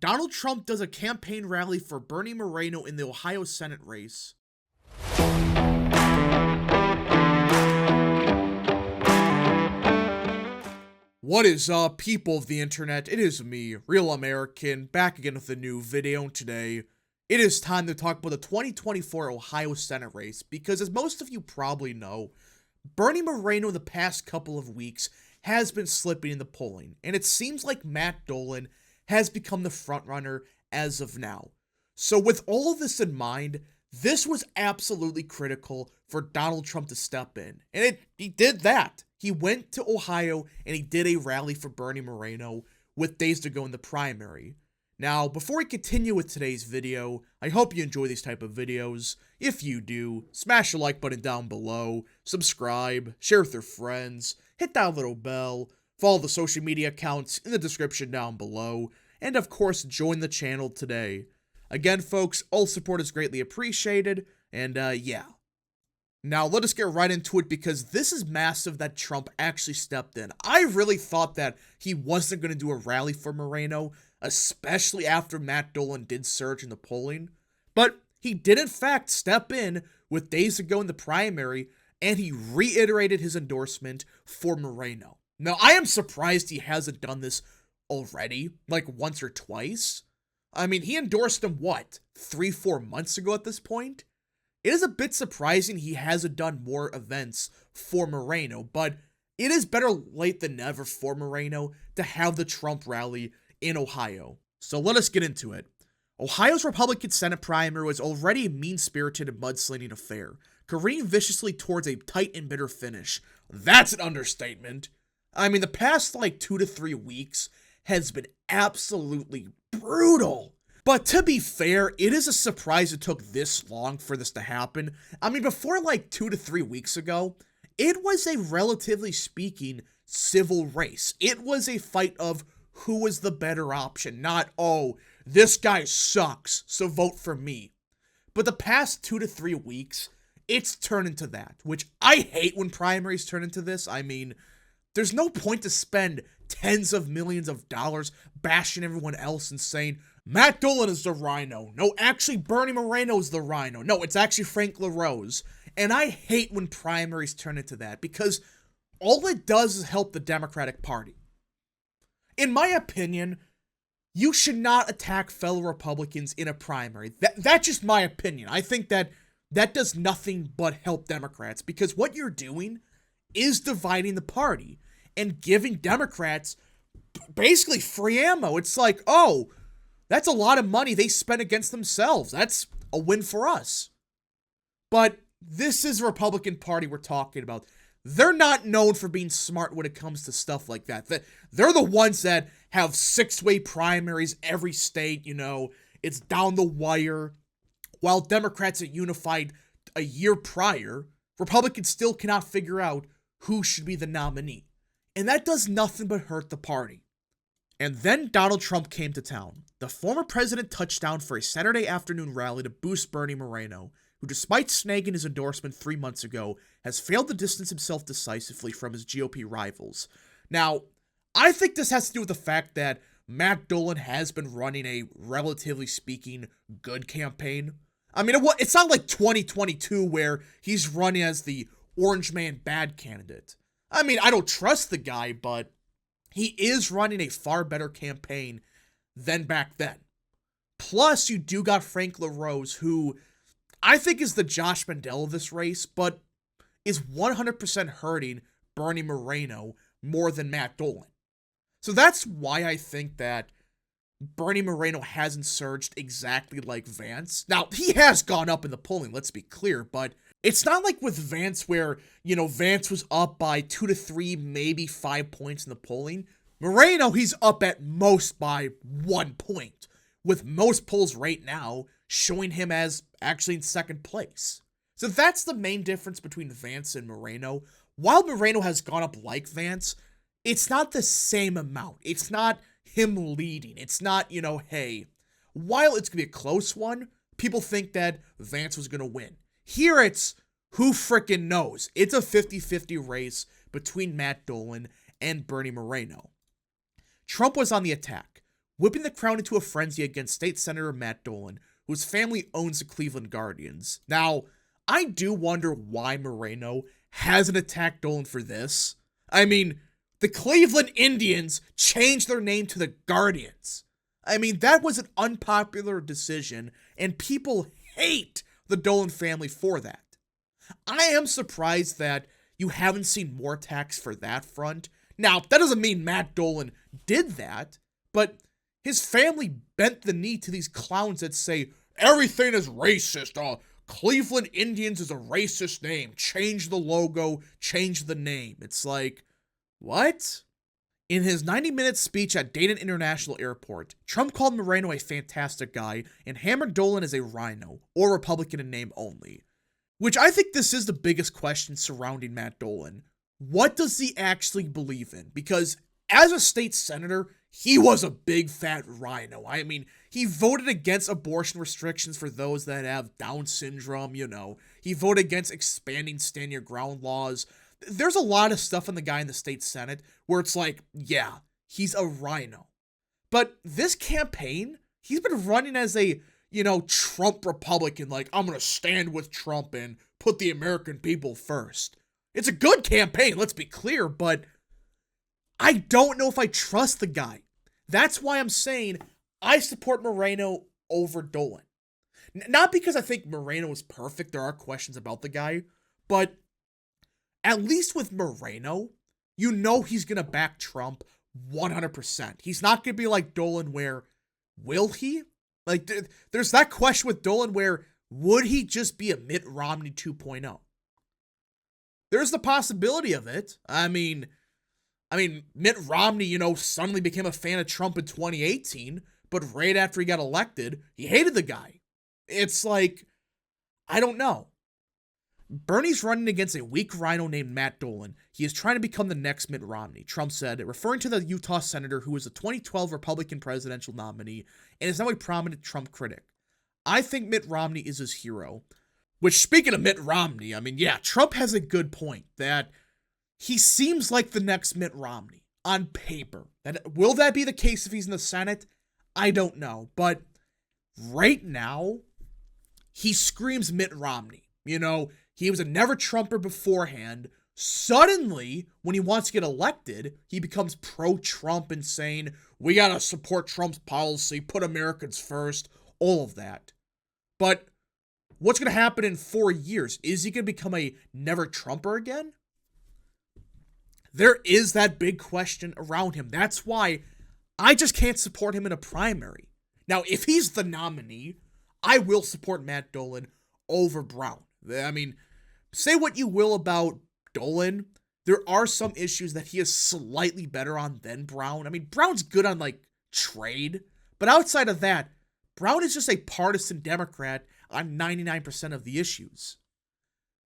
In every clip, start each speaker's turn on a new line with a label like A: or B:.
A: Donald Trump does a campaign rally for Bernie Moreno in the Ohio Senate race. What is up, people of the internet? It is me, Real American, back again with a new video. Today, it is time to talk about the 2024 Ohio Senate race, because as most of you probably know, Bernie Moreno the past couple of weeks has been slipping in the polling, and it seems like Matt Dolan has become the frontrunner as of now. So with all of this in mind, this was absolutely critical for Donald Trump to step in, and he did that. He went to Ohio and he did a rally for Bernie Moreno with days to go in the primary. Now, before we continue with today's video, I hope you enjoy these type of videos. If you do, smash the like button down below, subscribe, share with your friends, hit that little bell, follow the social media accounts in the description down below, and of course, join the channel today. Again, folks, all support is greatly appreciated, and yeah. Now, let us get right into it, because this is massive that Trump actually stepped in. I really thought that he wasn't going to do a rally for Moreno, especially after Matt Dolan did surge in the polling. But he did, in fact, step in with days to go in the primary, and he reiterated his endorsement for Moreno. Now, I am surprised he hasn't done this already, like once or twice. I mean, he endorsed him, what, 3-4 months ago at this point? It is a bit surprising he hasn't done more events for Moreno, but it is better late than never for Moreno to have the Trump rally in Ohio. So let us get into it. Ohio's Republican Senate primary was already a mean-spirited and mudslinging affair, careening viciously towards a tight and bitter finish. That's an understatement. I mean, the past 2 to 3 weeks has been absolutely brutal. But to be fair, it is a surprise it took this long for this to happen. I mean, before 2 to 3 weeks ago, it was a relatively speaking civil race. It was a fight of who was the better option, not, oh, this guy sucks, so vote for me. But the past 2 to 3 weeks, it's turned into that, which I hate when primaries turn into this. I mean, there's no point to spend tens of millions of dollars bashing everyone else and saying, Matt Dolan is the rhino. No, actually, Bernie Moreno is the rhino. No, it's actually Frank LaRose. And I hate when primaries turn into that, because all it does is help the Democratic Party. In my opinion, you should not attack fellow Republicans in a primary. That's just my opinion. I think that does nothing but help Democrats, because what you're doing is dividing the party and giving Democrats basically free ammo. It's like, oh, that's a lot of money they spent against themselves. That's a win for us. But this is the Republican Party we're talking about. They're not known for being smart when it comes to stuff like that. They're the ones that have 6-way primaries every state, it's down the wire. While Democrats had unified a year prior, Republicans still cannot figure out who should be the nominee. And that does nothing but hurt the party. And then Donald Trump came to town. The former president touched down for a Saturday afternoon rally to boost Bernie Moreno, who, despite snagging his endorsement 3 months ago, has failed to distance himself decisively from his GOP rivals. Now, I think this has to do with the fact that Matt Dolan has been running a, relatively speaking, good campaign. I mean, it's not like 2022 where he's running as the orange man bad candidate. I mean, I don't trust the guy, but he is running a far better campaign than back then. Plus, you do got Frank LaRose, who I think is the Josh Mandel of this race, but is 100% hurting Bernie Moreno more than Matt Dolan. So that's why I think that Bernie Moreno hasn't surged exactly like Vance. Now, he has gone up in the polling, let's be clear, but it's not like with Vance where, Vance was up by 2 to 3, maybe 5 points in the polling. Moreno, he's up at most by 1 point, with most polls right now showing him as actually in second place. So that's the main difference between Vance and Moreno. While Moreno has gone up like Vance, it's not the same amount. It's not him leading. It's not, hey, while it's going to be a close one, people think that Vance was going to win. Here it's who frickin' knows. It's a 50-50 race between Matt Dolan and Bernie Moreno. Trump was on the attack, whipping the crowd into a frenzy against State Senator Matt Dolan, whose family owns the Cleveland Guardians. Now, I do wonder why Moreno hasn't attacked Dolan for this. I mean, the Cleveland Indians changed their name to the Guardians. I mean, that was an unpopular decision, and people hate the Dolan family for that. I am surprised that you haven't seen more attacks for that front. Now, that doesn't mean Matt Dolan did that, but his family bent the knee to these clowns that say, everything is racist. Cleveland Indians is a racist name. Change the logo, change the name. It's like, what? In his 90-minute speech at Dolan International Airport, Trump called Moreno a fantastic guy and hammered Dolan as a rhino, or Republican in name only. Which I think this is the biggest question surrounding Matt Dolan. What does he actually believe in? Because as a state senator, he was a big fat rhino. I mean, he voted against abortion restrictions for those that have Down syndrome, you know. He voted against expanding stand your ground laws. There's a lot of stuff on the guy in the state senate where it's like, yeah, he's a rhino. But this campaign, he's been running as a, Trump Republican, like, I'm going to stand with Trump and put the American people first. It's a good campaign, let's be clear, but I don't know if I trust the guy. That's why I'm saying I support Moreno over Dolan. Not because I think Moreno is perfect, there are questions about the guy, but at least with Moreno, you know he's going to back Trump 100%. He's not going to be like Dolan where, will he? Like, there's that question with Dolan where, would he just be a Mitt Romney 2.0? There's the possibility of it. I mean, Mitt Romney, suddenly became a fan of Trump in 2018, but right after he got elected, he hated the guy. It's like, I don't know. Bernie's running against a weak rhino named Matt Dolan. He is trying to become the next Mitt Romney, Trump said, referring to the Utah senator who was the 2012 Republican presidential nominee and is now a prominent Trump critic. I think Mitt Romney is his hero. Which, speaking of Mitt Romney, Trump has a good point that he seems like the next Mitt Romney on paper. Will that be the case if he's in the Senate? I don't know. But right now, he screams Mitt Romney. He was a never-Trumper beforehand. Suddenly, when he wants to get elected, he becomes pro-Trump and saying, we gotta support Trump's policy, put Americans first, all of that. But what's gonna happen in 4 years? Is he gonna become a never-Trumper again? There is that big question around him. That's why I just can't support him in a primary. Now, if he's the nominee, I will support Matt Dolan over Brown. Say what you will about Dolan, there are some issues that he is slightly better on than Brown. Brown's good on, trade, but outside of that, Brown is just a partisan Democrat on 99% of the issues.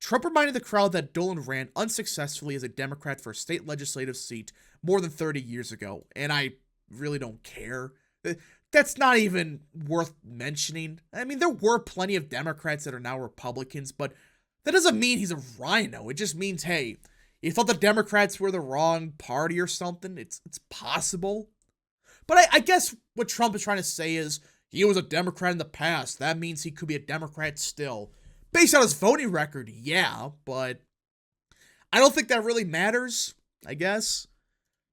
A: Trump reminded the crowd that Dolan ran unsuccessfully as a Democrat for a state legislative seat more than 30 years ago, and I really don't care. That's not even worth mentioning. There were plenty of Democrats that are now Republicans, but that doesn't mean he's a rhino. It just means, hey, you thought the Democrats were the wrong party or something? It's possible. But I guess what Trump is trying to say is, he was a Democrat in the past. That means he could be a Democrat still. Based on his voting record, yeah, but I don't think that really matters, I guess.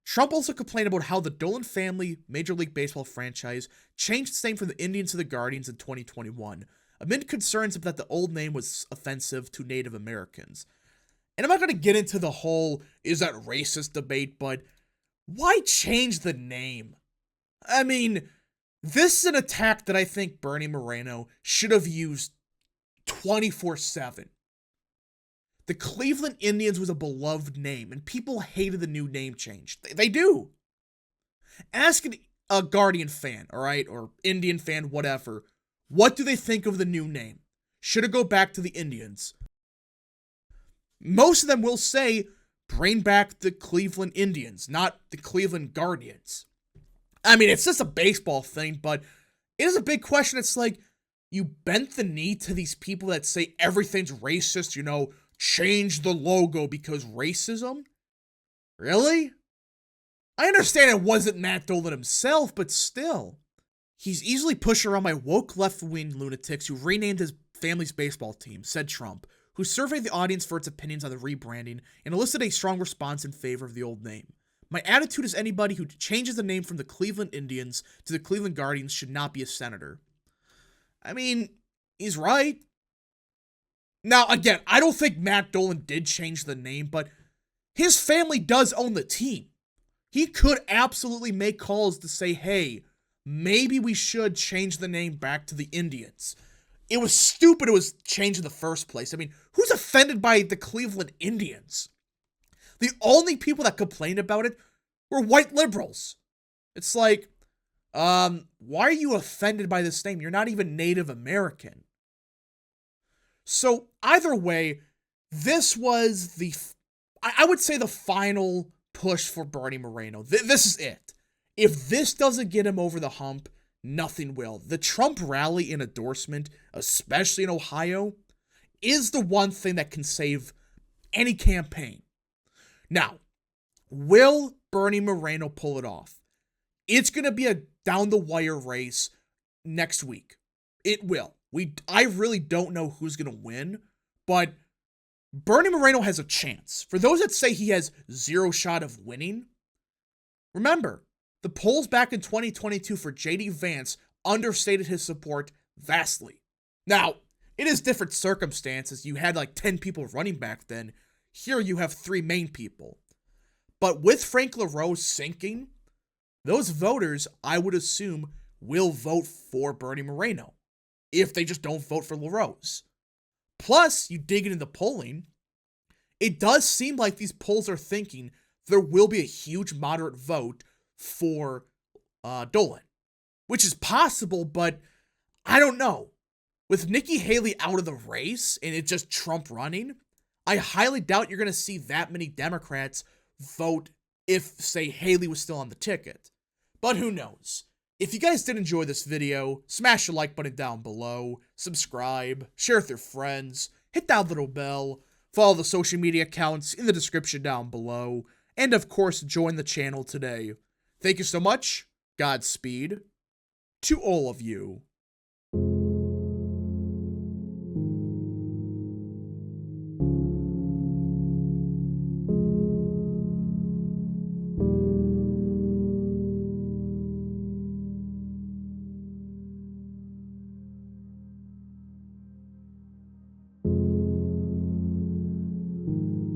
A: Trump also complained about how the Dolan family Major League Baseball franchise changed its name from the Indians to the Guardians in 2021, amid concerns that the old name was offensive to Native Americans. And I'm not going to get into the whole, is that racist debate, but why change the name? This is an attack that I think Bernie Moreno should have used 24/7. The Cleveland Indians was a beloved name, and people hated the new name change. They do. Ask a Guardian fan, all right, or Indian fan, whatever. What do they think of the new name? Should it go back to the Indians? Most of them will say, bring back the Cleveland Indians, not the Cleveland Guardians. It's just a baseball thing, but it is a big question. It's like, you bent the knee to these people that say everything's racist, change the logo because racism? Really? I understand it wasn't Matt Dolan himself, but still. He's easily pushed around by woke left-wing lunatics who renamed his family's baseball team, said Trump, who surveyed the audience for its opinions on the rebranding and elicited a strong response in favor of the old name. My attitude is anybody who changes the name from the Cleveland Indians to the Cleveland Guardians should not be a senator. I mean, he's right. Now, again, I don't think Matt Dolan did change the name, but his family does own the team. He could absolutely make calls to say, hey, maybe we should change the name back to the Indians. It was stupid it was changed in the first place. I mean, who's offended by the Cleveland Indians? The only people that complained about it were white liberals. It's like, why are you offended by this name? You're not even Native American. So either way, this was I would say the final push for Bernie Moreno. This is it. If this doesn't get him over the hump, nothing will. The Trump rally and endorsement, especially in Ohio, is the one thing that can save any campaign. Now, will Bernie Moreno pull it off? It's going to be a down-the-wire race next week. It will. I really don't know who's going to win, but Bernie Moreno has a chance. For those that say he has zero shot of winning, remember, the polls back in 2022 for J.D. Vance understated his support vastly. Now, it is different circumstances. You had like 10 people running back then. Here you have 3 main people. But with Frank LaRoe sinking, those voters, I would assume, will vote for Bernie Moreno if they just don't vote for LaRoe's. Plus, you dig into the polling, it does seem like these polls are thinking there will be a huge moderate vote for Dolan, which is possible, but I don't know. With Nikki Haley out of the race and it's just Trump running, I highly doubt you're going to see that many Democrats vote if, say, Haley was still on the ticket. But who knows? If you guys did enjoy this video, smash the like button down below, subscribe, share with your friends, hit that little bell, follow the social media accounts in the description down below, and of course, join the channel today. Thank you so much, Godspeed, to all of you.